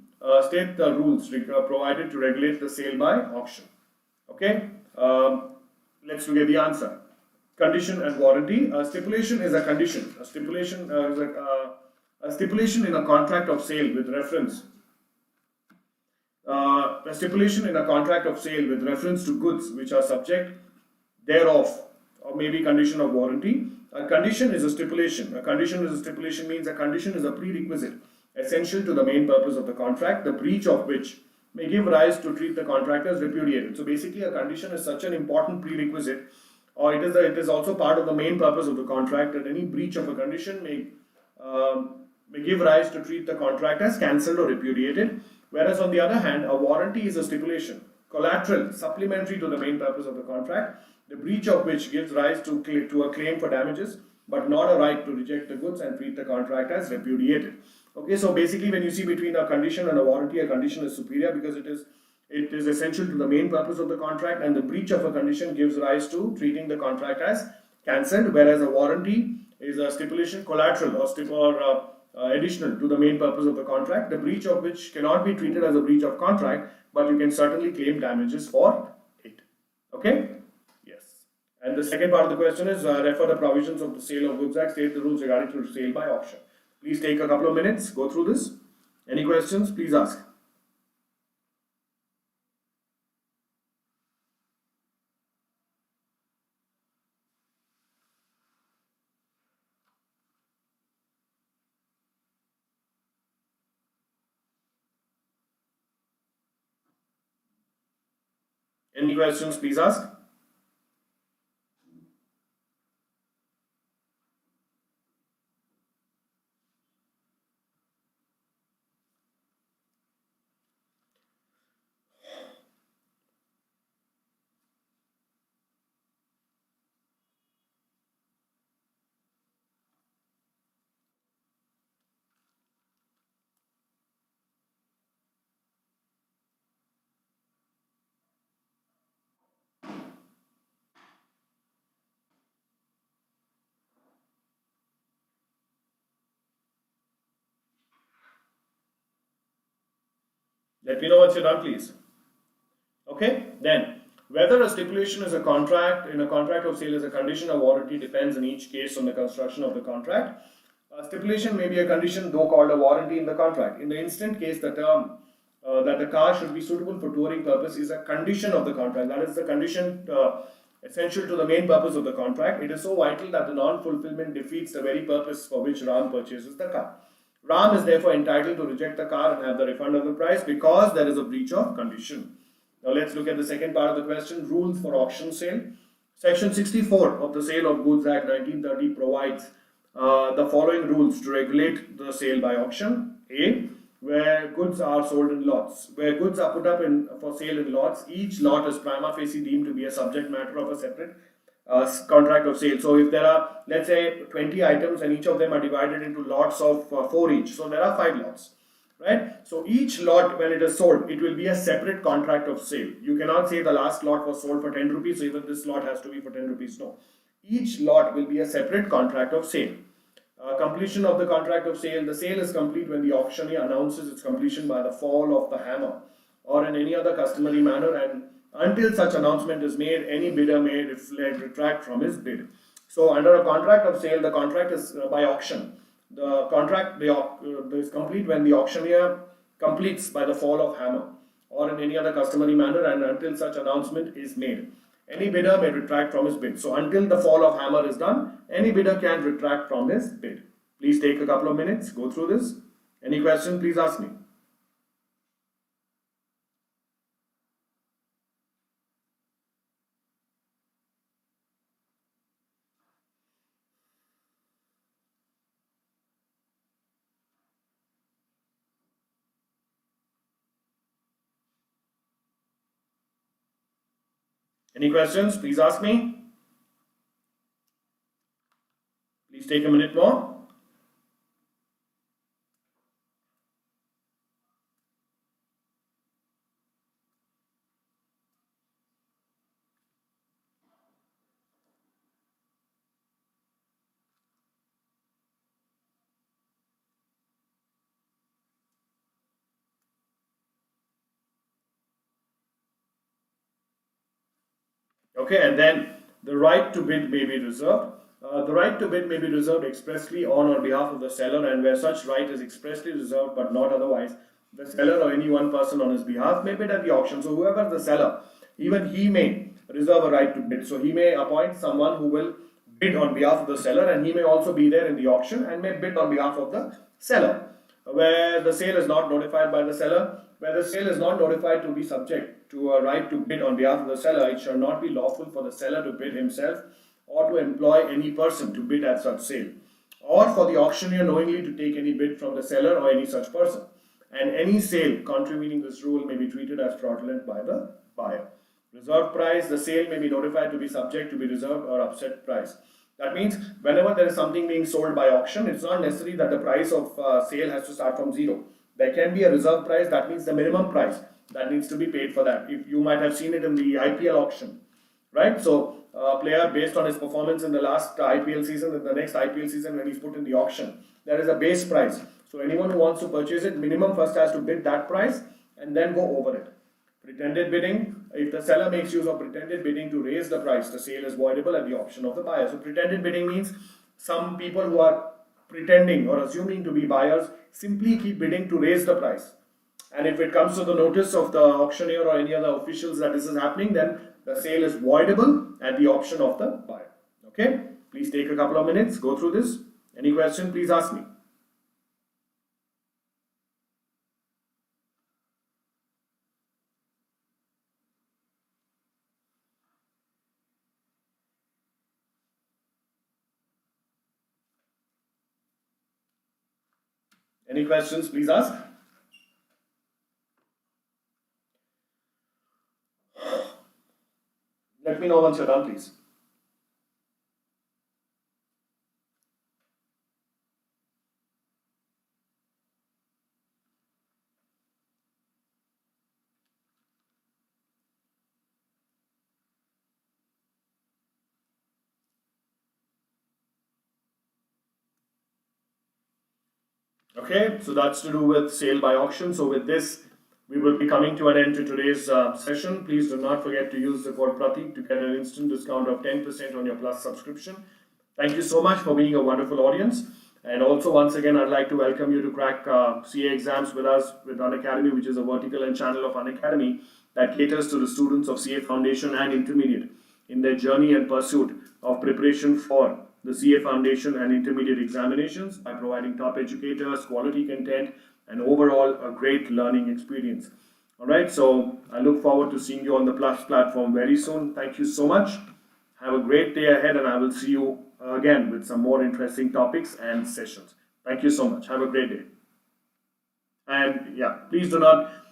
Speaker 1: state the rules provided to regulate the sale by auction. Okay, let's look at the answer. Condition and warranty. A stipulation is a condition. A stipulation is a stipulation in a contract of sale with reference. A stipulation in a contract of sale with reference to goods which are subject thereof, or maybe condition of warranty. A condition is a stipulation. A condition is a stipulation means a condition is a prerequisite essential to the main purpose of the contract, the breach of which may give rise to treat the contract as repudiated. So basically, a condition is such an important prerequisite, or it is also part of the main purpose of the contract, that any breach of a condition may give rise to treat the contract as cancelled or repudiated. Whereas on the other hand, a warranty is a stipulation, collateral, supplementary to the main purpose of the contract, the breach of which gives rise to a claim for damages, but not a right to reject the goods and treat the contract as repudiated. Okay, so basically when you see between a condition and a warranty, a condition is superior because it is essential to the main purpose of the contract, and the breach of a condition gives rise to treating the contract as cancelled, whereas a warranty is a stipulation, collateral or additional to the main purpose of the contract, the breach of which cannot be treated as a breach of contract, but you can certainly claim damages for it. Okay? And the second part of the question is refer the provisions of the Sale of Goods Act, state the rules regarding to sale by auction. Please take a couple of minutes, go through this. Any questions? Please ask. Any questions? Please ask. Let me know once you're done, please. Okay, then whether a stipulation is a contract in a contract of sale is a condition or warranty depends in each case on the construction of the contract. A stipulation may be a condition, though called a warranty in the contract. In the instant case, the term that the car should be suitable for touring purpose is a condition of the contract. That is the condition essential to the main purpose of the contract. It is so vital that the non-fulfillment defeats the very purpose for which Ram purchases the car. Ram is therefore entitled to reject the car and have the refund of the price because there is a breach of condition. Now let's look at the second part of the question, rules for auction sale. Section 64 of the Sale of Goods Act 1930 provides the following rules to regulate the sale by auction. A. Where goods are sold in lots. Where goods are put up for sale in lots, each lot is prima facie deemed to be a subject matter of a separate contract of sale. So if there are, let's say, 20 items and each of them are divided into lots of 4 each, so there are 5 lots, right? So each lot, when it is sold, it will be a separate contract of sale. You cannot say the last lot was sold for 10 rupees, so even this lot has to be for 10 rupees. No, each lot will be a separate contract of sale. Completion of the contract of sale. The sale is complete when the auctioneer announces its completion by the fall of the hammer or in any other customary manner, and until such announcement is made, any bidder may retract from his bid. So under a contract of sale, the contract is by auction. The contract is complete when the auctioneer completes by the fall of hammer or in any other customary manner, and until such announcement is made, any bidder may retract from his bid. So until the fall of hammer is done, any bidder can retract from his bid. Please take a couple of minutes, go through this. Any question, please ask me. Any questions, please ask me. Please take a minute more. Okay, and then the right to bid may be reserved. The right to bid may be reserved expressly on or behalf of the seller, and where such right is expressly reserved but not otherwise, the seller or any one person on his behalf may bid at the auction. So whoever is the seller, even he may reserve a right to bid. So he may appoint someone who will bid on behalf of the seller, and he may also be there in the auction and may bid on behalf of the seller. Where the sale is not notified by the seller, where the sale is not notified to be subject to a right to bid on behalf of the seller, it shall not be lawful for the seller to bid himself or to employ any person to bid at such sale, or for the auctioneer knowingly to take any bid from the seller or any such person. And any sale contravening this rule may be treated as fraudulent by the buyer. Reserved price. The sale may be notified to be subject to be reserved or upset price. That means whenever there is something being sold by auction, it's not necessary that the price of sale has to start from zero. There can be a reserve price. That means the minimum price that needs to be paid for that. If you might have seen it in the IPL auction, right? So a player, based on his performance in the last IPL season, in the next IPL season when he's put in the auction, there is a base price. So anyone who wants to purchase it, minimum first has to bid that price and then go over it. Pretended bidding. If the seller makes use of pretended bidding to raise the price, the sale is voidable at the option of the buyer. So pretended bidding means some people who are pretending or assuming to be buyers simply keep bidding to raise the price. And if it comes to the notice of the auctioneer or any other officials that this is happening, then the sale is voidable at the option of the buyer. Okay, please take a couple of minutes, go through this. Any question, please ask me. Any questions, please ask. Let me know once you're done, please. Okay, so that's to do with sale by auction. So with this, we will be coming to an end to today's session. Please do not forget to use the code Prathik to get an instant discount of 10% on your Plus subscription. Thank you so much for being a wonderful audience. And also, once again, I'd like to welcome you to crack CA exams with us with Unacademy, which is a vertical and channel of Unacademy that caters to the students of CA Foundation and Intermediate in their journey and pursuit of preparation for the CA Foundation and Intermediate examinations by providing top educators, quality content, and overall a great learning experience. Alright, so I look forward to seeing you on the Plus platform very soon. Thank you so much. Have a great day ahead, and I will see you again with some more interesting topics and sessions. Thank you so much. Have a great day. And yeah, please do not